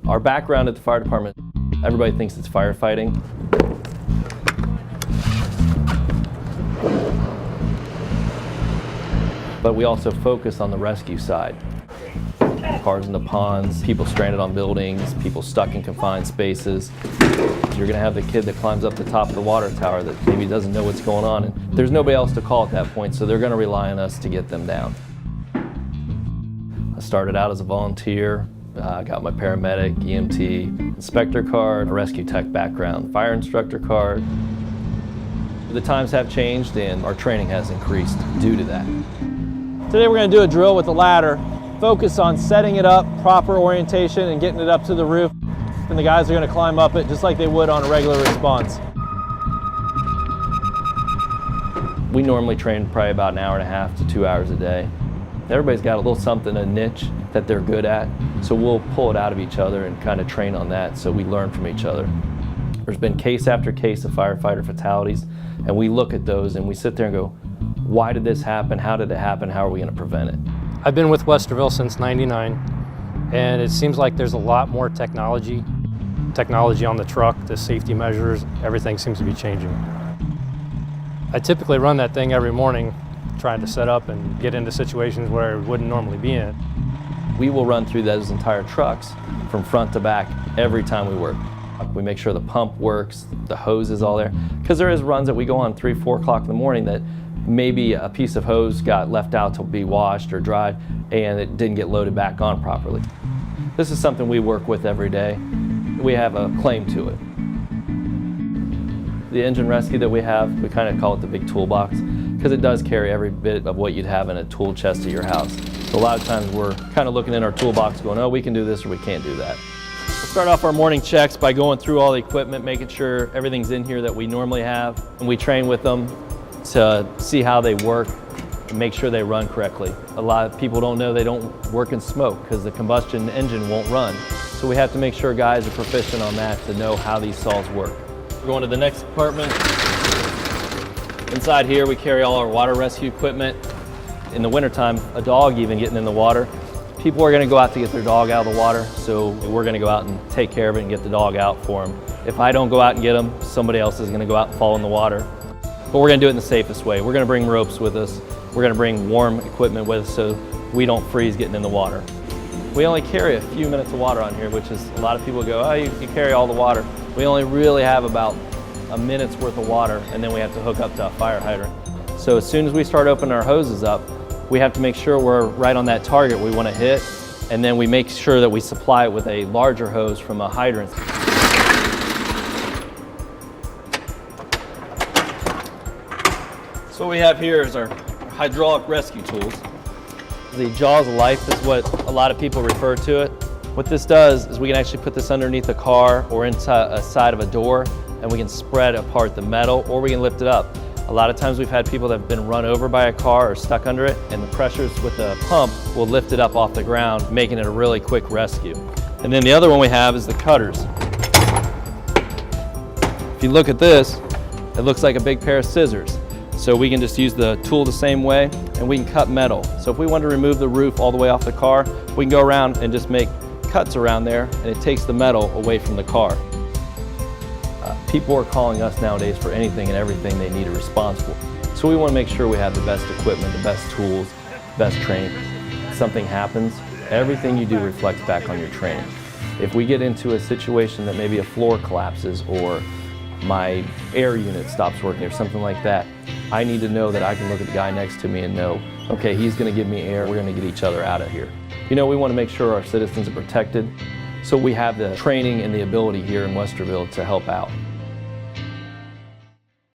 Our background at the fire department, everybody thinks it's firefighting. But we also focus on the rescue side. Cars in the ponds, people stranded on buildings, people stuck in confined spaces. You're gonna have the kid that climbs up the top of the water tower that maybe doesn't know what's going on, and there's nobody else to call at that point, so they're gonna rely on us to get them down. I started out as a volunteer, got my paramedic, EMT, inspector card, a rescue tech background, fire instructor card. The times have changed and our training has increased due to that. Today we're going to do a drill with the ladder. Focus on setting it up, proper orientation, and getting it up to the roof. And the guys are going to climb up it just like they would on a regular response. We normally train probably about an hour and a half to 2 hours a day. Everybody's got a little something, a niche that they're good at, so we'll pull it out of each other and kind of train on that so we learn from each other. There's been case after case of firefighter fatalities, and we look at those and we sit there and go, why did this happen? How did it happen? How are we going to prevent it? I've been with Westerville since '99, and it seems like there's a lot more technology on the truck, the safety measures, everything seems to be changing. I typically run that thing every morning, trying to set up and get into situations where I wouldn't normally be in. We will run through those entire trucks from front to back every time we work. We make sure the pump works, the hose is all there, because there is runs that we go on 3, 4 o'clock in the morning that maybe a piece of hose got left out to be washed or dried and it didn't get loaded back on properly. This is something we work with every day. We have a claim to it. The engine rescue that we have, we kind of call it the big toolbox because it does carry every bit of what you'd have in a tool chest at your house. So a lot of times we're kind of looking in our toolbox going, oh, we can do this or we can't do that. We'll start off our morning checks by going through all the equipment, making sure everything's in here that we normally have, and we train with them to see how they work and make sure they run correctly. A lot of people don't know they don't work in smoke because the combustion engine won't run. So we have to make sure guys are proficient on that to know how these saws work. We're going to the next department. Inside here we carry all our water rescue equipment. In the wintertime, a dog even getting in the water, people are going to go out to get their dog out of the water, so we're going to go out and take care of it and get the dog out for them. If I don't go out and get them, somebody else is going to go out and fall in the water. But we're going to do it in the safest way. We're going to bring ropes with us. We're going to bring warm equipment with us so we don't freeze getting in the water. We only carry a few minutes of water on here, which is a lot of people go, oh, you carry all the water. We only really have about a minute's worth of water, and then we have to hook up to a fire hydrant. So as soon as we start opening our hoses up, we have to make sure we're right on that target we want to hit, and then we make sure that we supply it with a larger hose from a hydrant. So what we have here is our hydraulic rescue tools. The jaws of life is what a lot of people refer to it. What this does is we can actually put this underneath a car or inside a side of a door, and we can spread apart the metal, or we can lift it up. A lot of times we've had people that have been run over by a car or stuck under it, and the pressures with the pump will lift it up off the ground, making it a really quick rescue. And then the other one we have is the cutters. If you look at this, it looks like a big pair of scissors. So we can just use the tool the same way, and we can cut metal. So if we want to remove the roof all the way off the car, we can go around and just make cuts around there, and it takes the metal away from the car. People are calling us nowadays for anything and everything they need a response for. So we want to make sure we have the best equipment, the best tools, best training. If something happens, everything you do reflects back on your training. If we get into a situation that maybe a floor collapses or my air unit stops working or something like that, I need to know that I can look at the guy next to me and know, okay, he's going to give me air, we're going to get each other out of here. You know, we want to make sure our citizens are protected, so we have the training and the ability here in Westerville to help out.